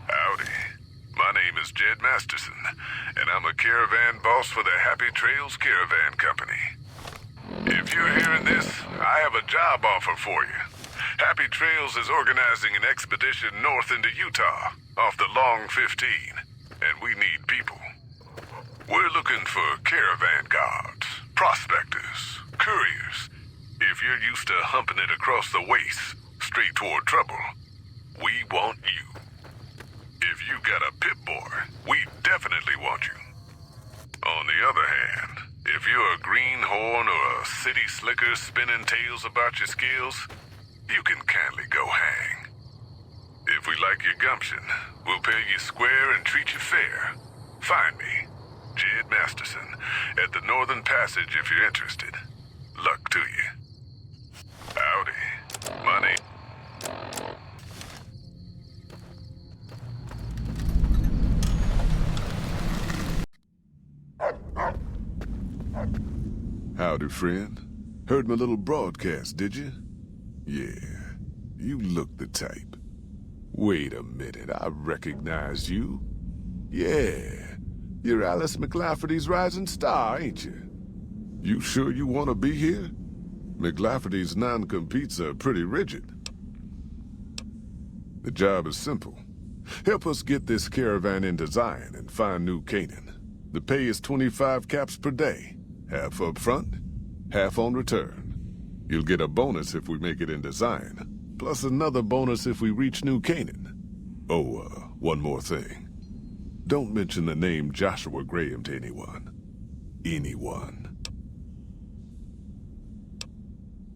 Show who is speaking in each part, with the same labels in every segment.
Speaker 1: Howdy. My name is Jed Masterson, and I'm a caravan boss for the Happy Trails Caravan Company. If you're hearing this, I have a job offer for you. Happy Trails is organizing an expedition north into Utah, off the Long 15, and we need people. We're looking for caravan guards, prospectors, couriers. If you're used to humping it across the waste, straight toward trouble, we want you. If you got a pip-boy, we definitely want you. On the other hand, if you're a greenhorn or a city slicker spinning tales about your skills, you can kindly go hang. If we like your gumption, we'll pay you square and treat you fair. Find me, Jed Masterson, at the Northern Passage if you're interested. Luck to you. Howdy. My name...
Speaker 2: Howdy, friend. Heard my little broadcast, did you? Yeah, you look the type. Wait a minute, I recognize you. Yeah, you're Alice McLafferty's rising star, ain't you? You sure you want to be here? McLafferty's non-competes are pretty rigid. The job is simple. Help us get this caravan into Zion and find New Canaan. The pay is 25 caps per day. Half up front, half on return. You'll get a bonus if we make it into Zion, plus another bonus if we reach New Canaan. Oh, one more thing. Don't mention the name Joshua Graham to anyone. Anyone.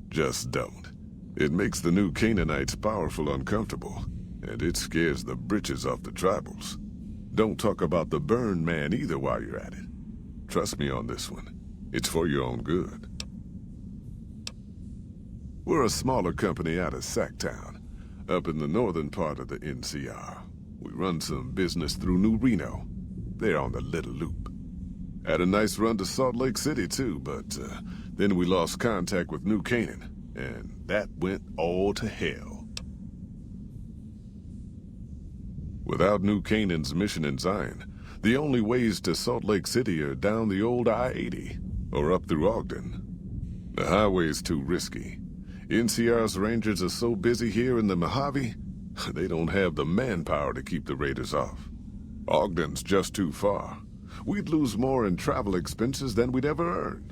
Speaker 2: Just don't. It makes the New Canaanites powerful uncomfortable, and it scares the britches off the tribals. Don't talk about the Burn Man either while you're at it. Trust me on this one. It's for your own good. We're a smaller company out of Sacktown, up in the northern part of the NCR. We run some business through New Reno. They're on the Little Loop. Had a nice run to Salt Lake City, too, but then we lost contact with New Canaan, and that went all to hell. Without New Canaan's mission in Zion, the only ways to Salt Lake City are down the old I-80, or up through Ogden. The highway's too risky. NCR's rangers are so busy here in the Mojave, they don't have the manpower to keep the raiders off. Ogden's just too far. We'd lose more in travel expenses than we'd ever earn.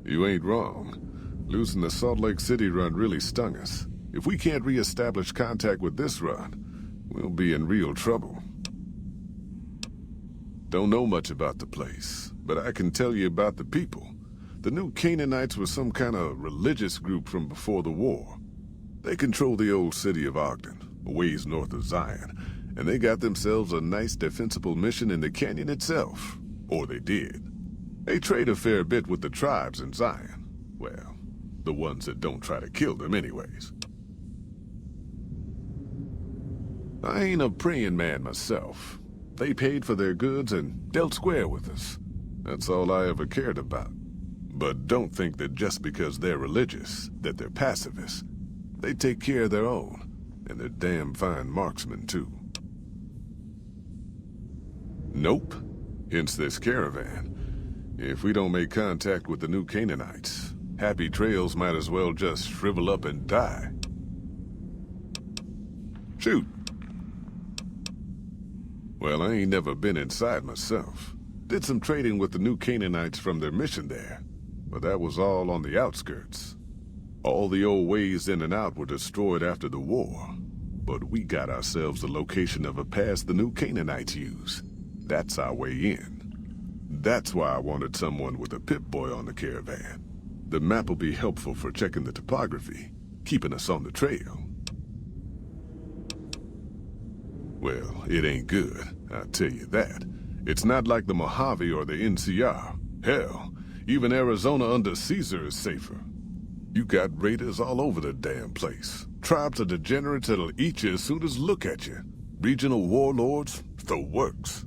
Speaker 2: You ain't wrong. Losing the Salt Lake City run really stung us. If we can't re-establish contact with this run, we'll be in real trouble. Don't know much about the place, but I can tell you about the people. The New Canaanites were some kind of religious group from before the war. They control the old city of Ogden, a ways north of Zion, and they got themselves a nice defensible mission in the canyon itself. Or they did. They trade a fair bit with the tribes in Zion. Well, the ones that don't try to kill them anyways. I ain't a praying man myself. They paid for their goods and dealt square with us. That's all I ever cared about. But don't think that just because they're religious, that they're pacifists. They take care of their own, and they're damn fine marksmen, too. Nope. Hence this caravan. If we don't make contact with the New Canaanites, Happy Trails might as well just shrivel up and die. Shoot. Well, I ain't never been inside myself. Did some trading with the New Canaanites from their mission there, but that was all on the outskirts. All the old ways in and out were destroyed after the war, but we got ourselves the location of a pass the New Canaanites use. That's our way in. That's why I wanted someone with a Pip-Boy on the caravan. The map will be helpful for checking the topography, keeping us on the trail. Well, it ain't good, I'll tell you that. It's not like the Mojave or the NCR. Hell, even Arizona under Caesar is safer. You got raiders all over the damn place. Tribes of degenerates that'll eat you as soon as look at you. Regional warlords, the works.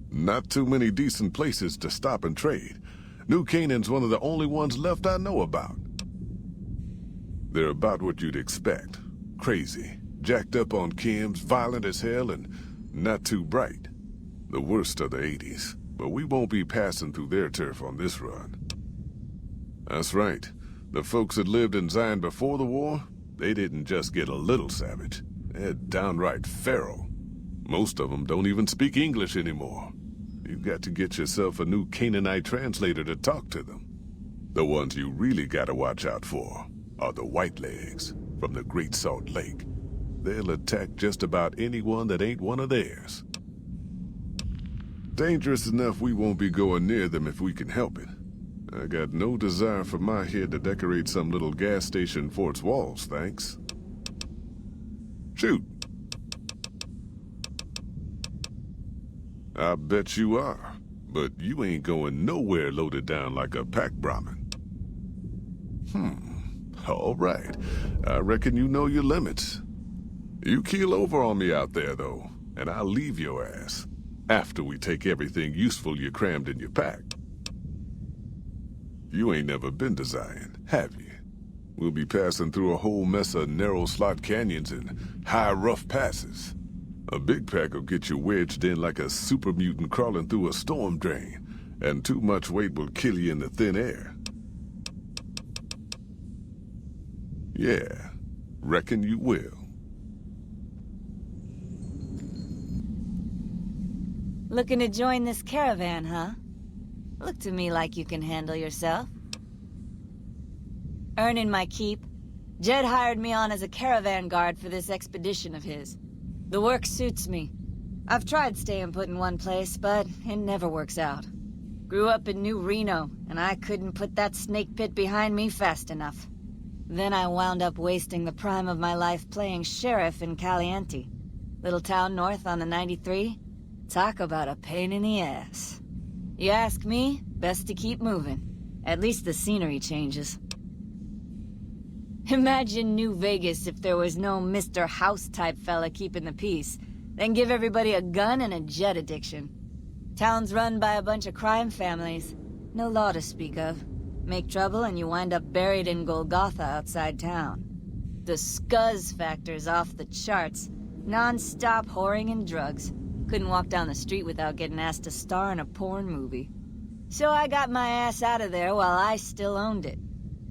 Speaker 2: Not too many decent places to stop and trade. New Canaan's one of the only ones left I know about. They're about what you'd expect. Crazy, jacked up on chems, violent as hell, and not too bright. The worst of the 80s, but we won't be passing through their turf on this run. That's right. The folks that lived in Zion before the war, they didn't just get a little savage. They're downright feral. Most of them don't even speak English anymore. You've got to get yourself a new Canaanite translator to talk to them. The ones you really gotta watch out for are the Whitelegs from the Great Salt Lake. They'll attack just about anyone that ain't one of theirs. Dangerous enough we won't be going near them if we can help it. I got no desire for my head to decorate some little gas station fort's walls, thanks. Shoot. I bet you are, but you ain't going nowhere loaded down like a pack Brahmin. All right. I reckon you know your limits. You keel over on me out there, though, and I'll leave your ass after we take everything useful you crammed in your pack. You ain't never been to Zion, have you? We'll be passing through a whole mess of narrow slot canyons and high rough passes. A big pack will get you wedged in like a super mutant crawling through a storm drain, and too much weight will kill you in the thin air. Yeah, reckon you will.
Speaker 3: Looking to join this caravan, huh? Look to me like you can handle yourself. Earning my keep, Jed hired me on as a caravan guard for this expedition of his. The work suits me. I've tried staying put in one place, but it never works out. Grew up in New Reno, and I couldn't put that snake pit behind me fast enough. Then I wound up wasting the prime of my life playing sheriff in Caliente. Little town north on the 93. Talk about a pain in the ass. You ask me, best to keep moving. At least the scenery changes. Imagine New Vegas if there was no Mr. House-type fella keeping the peace, then give everybody a gun and a jet addiction. Town's run by a bunch of crime families. No law to speak of. Make trouble and you wind up buried in Golgotha outside town. The scuzz factor's off the charts. Non-stop whoring and drugs. Couldn't walk down the street without getting asked to star in a porn movie. So I got my ass out of there while I still owned it.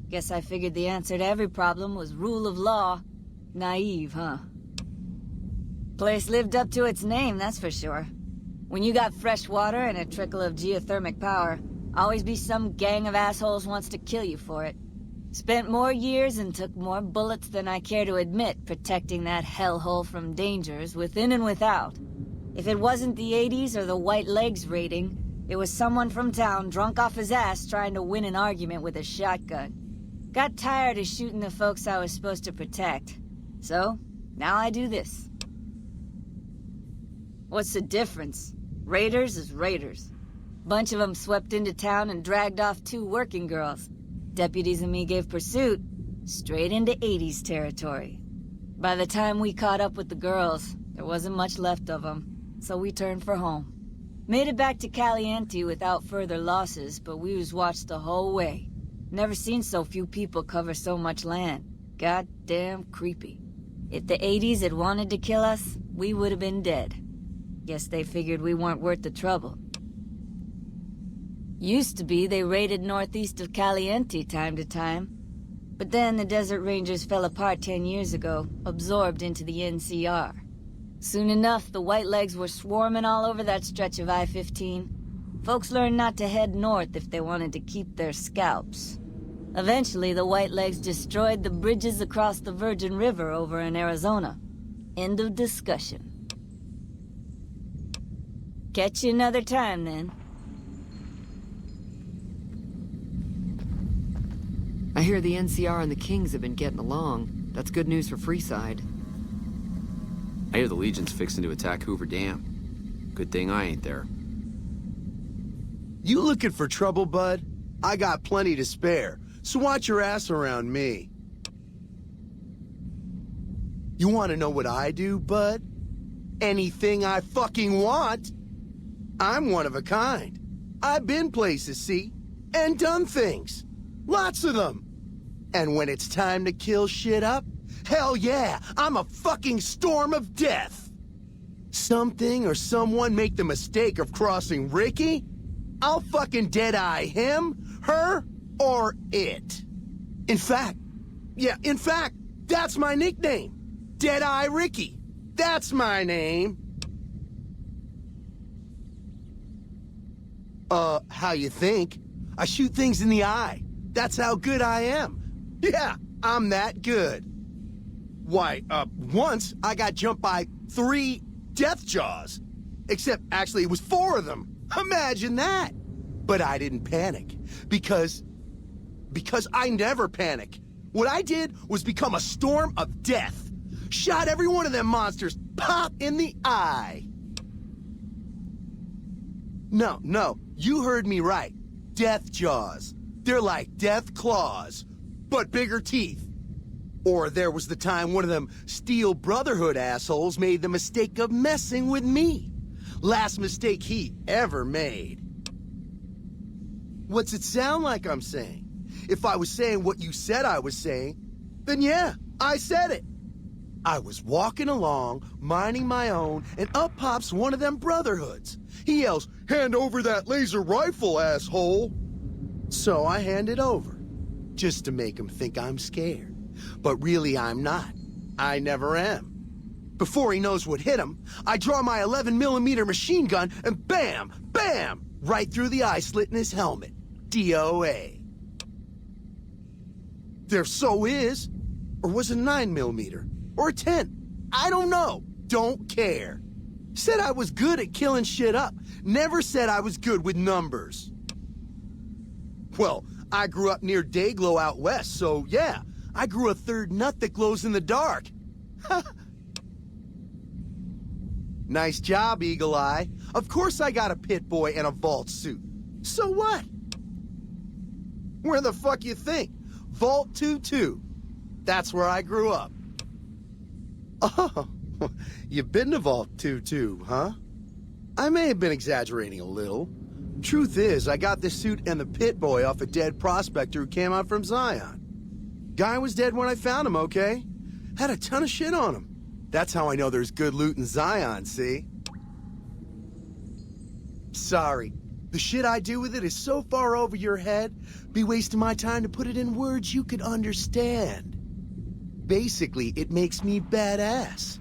Speaker 3: Guess I figured the answer to every problem was rule of law. Naive, huh? Place lived up to its name, that's for sure. When you got fresh water and a trickle of geothermic power, always be some gang of assholes wants to kill you for it. Spent more years and took more bullets than I care to admit protecting that hellhole from dangers within and without. If it wasn't the 80s or the White Legs raiding, it was someone from town drunk off his ass trying to win an argument with a shotgun. Got tired of shooting the folks I was supposed to protect. So, now I do this. What's the difference? Raiders is raiders. Bunch of them swept into town and dragged off 2 working girls. Deputies and me gave pursuit, straight into 80s territory. By the time we caught up with the girls, there wasn't much left of them, so we turned for home. Made it back to Caliente without further losses, but we was watched the whole way. Never seen so few people cover so much land. Goddamn creepy. If the 80s had wanted to kill us, we would have been dead. Guess they figured we weren't worth the trouble. Used to be they raided northeast of Caliente time to time. But then the Desert Rangers fell apart 10 years ago, absorbed into the NCR. Soon enough, the Whitelegs were swarming all over that stretch of I-15. Folks learned not to head north if they wanted to keep their scalps. Eventually, the Whitelegs destroyed the bridges across the Virgin River over in Arizona. End of discussion. Catch you another time, then.
Speaker 4: I hear the NCR and the Kings have been getting along. That's good news for Freeside.
Speaker 5: I hear the Legion's fixing to attack Hoover Dam. Good thing I ain't there.
Speaker 6: You looking for trouble, bud? I got plenty to spare, so watch your ass around me. You want to know what I do, bud? Anything I fucking want. I'm one of a kind. I've been places, see? And done things. Lots of them. And when it's time to kill shit up, hell yeah, I'm a fucking storm of death. Something or someone make the mistake of crossing Ricky, I'll fucking dead-eye him, her, or it. In fact, that's my nickname. Dead-Eye Ricky. That's my name. How you think? I shoot things in the eye. That's how good I am. Yeah, I'm that good. Why, once I got jumped by 3 death jaws. Except, actually, it was 4 of them. Imagine that. But I didn't panic. Because I never panic. What I did was become a storm of death. Shot every one of them monsters pop in the eye. No, you heard me right. Death jaws. They're like death claws, but bigger teeth. Or there was the time one of them Steel Brotherhood assholes made the mistake of messing with me. Last mistake he ever made. What's it sound like I'm saying? If I was saying what you said I was saying, then yeah, I said it. I was walking along, minding my own, and up pops one of them Brotherhoods. He yells, "Hand over that laser rifle, asshole!" So I hand it over, just to make him think I'm scared. But really I'm not. I never am. Before he knows what hit him, I draw my 11mm machine gun and bam, bam, right through the eye slit in his helmet. DOA. There so is. Or was it 9mm? Or a 10? I don't know. Don't care. Said I was good at killing shit up. Never said I was good with numbers. Well, I grew up near Dayglow out west, so yeah, I grew a third nut that glows in the dark. Nice job, Eagle Eye. Of course I got a pit boy and a vault suit. So what? Where the fuck you think? Vault 2-2. That's where I grew up. Oh, you've been to Vault 2-2, huh? I may have been exaggerating a little. Truth is, I got this suit and the pit boy off a dead prospector who came out from Zion. Guy was dead when I found him, okay? Had a ton of shit on him. That's how I know there's good loot in Zion, see? Sorry. The shit I do with it is so far over your head, be wasting my time to put it in words you could understand. Basically, it makes me badass.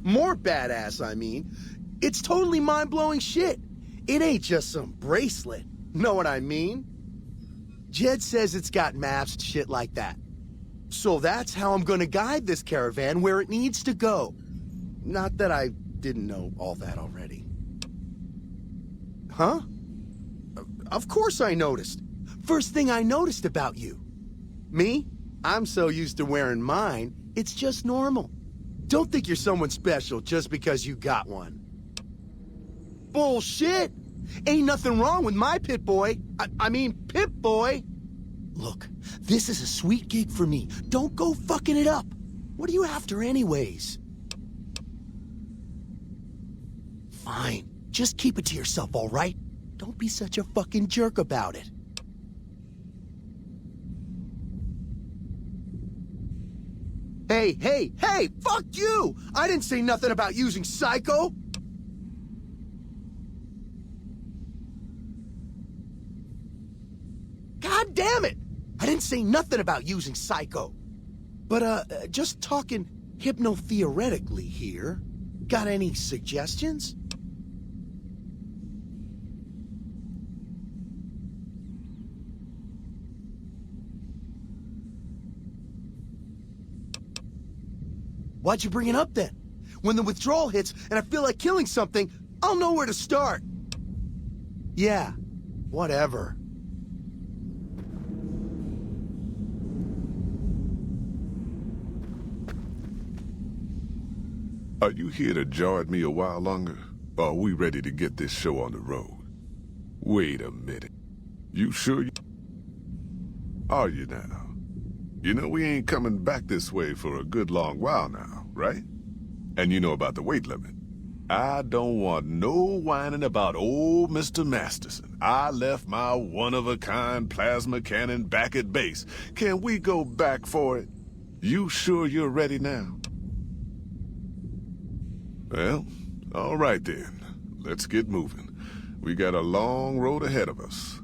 Speaker 6: More badass, I mean. It's totally mind-blowing shit. It ain't just some bracelet. Know what I mean? Jed says it's got maps and shit like that. So that's how I'm gonna guide this caravan where it needs to go. Not that I didn't know all that already. Huh? Of course I noticed. First thing I noticed about you. Me? I'm so used to wearing mine, it's just normal. Don't think you're someone special just because you got one. Bullshit! Ain't nothing wrong with my pit boy. I mean, Pip Boy. Look, this is a sweet gig for me. Don't go fucking it up. What are you after anyways? Fine. Just keep it to yourself, all right? Don't be such a fucking jerk about it. Hey, fuck you! I didn't say nothing about using Psycho! God damn it! I didn't say nothing about using Psycho. But, just talking hypno-theoretically here. Got any suggestions? Why'd you bring it up then? When the withdrawal hits and I feel like killing something, I'll know where to start. Yeah, whatever.
Speaker 2: Are you here to jar at me a while longer? Or are we ready to get this show on the road? Wait a minute. You sure you... Are you now? You know we ain't coming back this way for a good long while now, right? And you know about the weight limit. I don't want no whining about old Mr. Masterson. I left my one-of-a-kind plasma cannon back at base. Can we go back for it? You sure you're ready now? Well, all right then. Let's get moving. We got a long road ahead of us.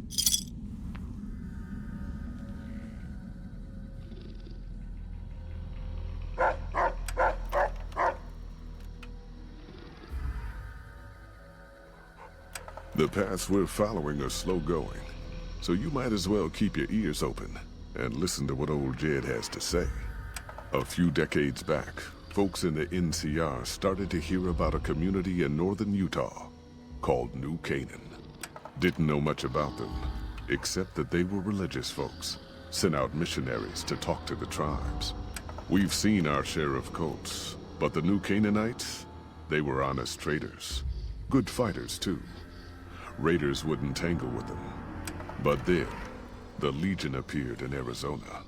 Speaker 2: The paths we're following are slow going, so you might as well keep your ears open and listen to what old Jed has to say. A few decades back, folks in the NCR started to hear about a community in northern Utah called New Canaan. Didn't know much about them, except that they were religious folks, sent out missionaries to talk to the tribes. We've seen our share of cults, but the New Canaanites, they were honest traders. Good fighters, too. Raiders wouldn't tangle with them. But then, the Legion appeared in Arizona.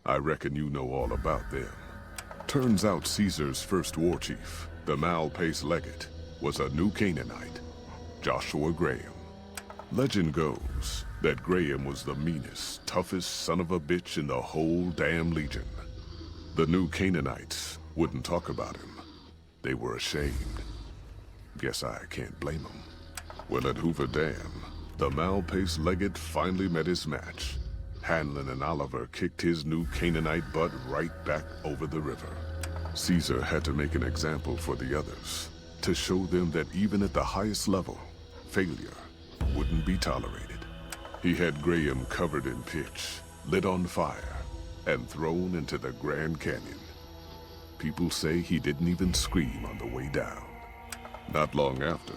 Speaker 2: I reckon you know all about them. Turns out Caesar's first war chief, the Malpace Legate, was a New Canaanite, Joshua Graham. Legend goes that Graham was the meanest, toughest son of a bitch in the whole damn Legion. The New Canaanites wouldn't talk about him. They were ashamed. Guess I can't blame them. Well, at Hoover Dam, the Malpace Legate finally met his match. Hanlon and Oliver kicked his New Canaanite butt right back over the river. Caesar had to make an example for the others, to show them that even at the highest level, failure wouldn't be tolerated. He had Graham covered in pitch, lit on fire, and thrown into the Grand Canyon. People say he didn't even scream on the way down. Not long after,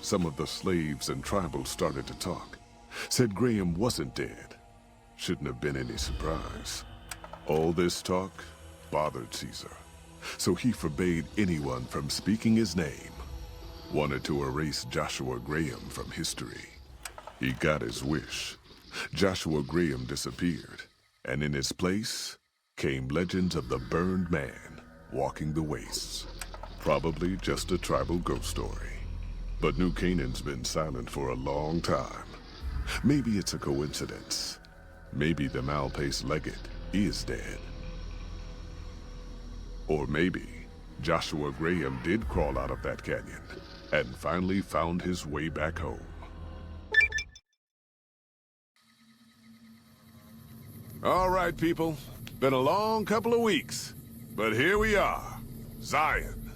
Speaker 2: some of the slaves and tribals started to talk. Said Graham wasn't dead. Shouldn't have been any surprise. All this talk bothered Caesar, so he forbade anyone from speaking his name. Wanted to erase Joshua Graham from history. He got his wish. Joshua Graham disappeared, and in his place came legends of the burned man walking the wastes. Probably just a tribal ghost story. But New Canaan's been silent for a long time. Maybe it's a coincidence. Maybe the Malpace Legate is dead. Or maybe Joshua Graham did crawl out of that canyon and finally found his way back home. All right, people. Been a long couple of weeks, but here we are, Zion.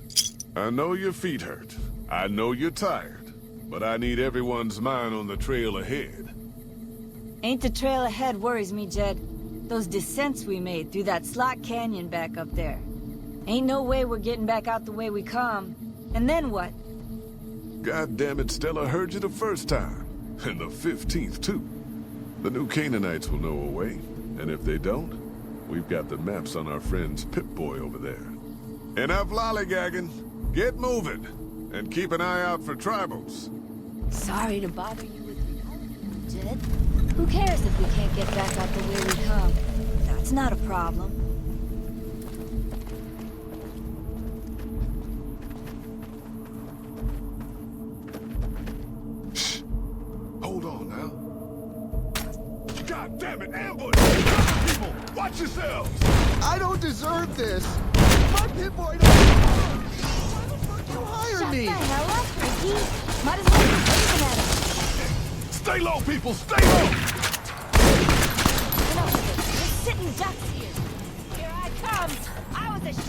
Speaker 2: I know your feet hurt. I know you're tired, but I need everyone's mind on the trail ahead.
Speaker 3: Ain't the trail ahead worries me, Jed. Those descents we made through that slot canyon back up there. Ain't no way we're getting back out the way we come. And then what?
Speaker 2: God damn it, Stella heard you the first time. And the 15th, too. The New Canaanites will know a way. And if they don't, we've got the maps on our friend's Pip-Boy over there. Enough lollygagging. Get moving. And keep an eye out for tribals.
Speaker 3: Sorry to bother you with your Jed. Who cares if we can't get back out the way we come? That's not a problem.
Speaker 2: Shh. Hold on now. God damn it, ambush! People, watch yourselves!
Speaker 6: I don't deserve this! My Pip-Boy don't... Why the fuck you hire me?
Speaker 3: Shut the hell up, Ricky. Might as well be waving at us.
Speaker 2: Stay low, people, stay low!
Speaker 3: Enough of it. We're sitting ducks here. Here I come. I was a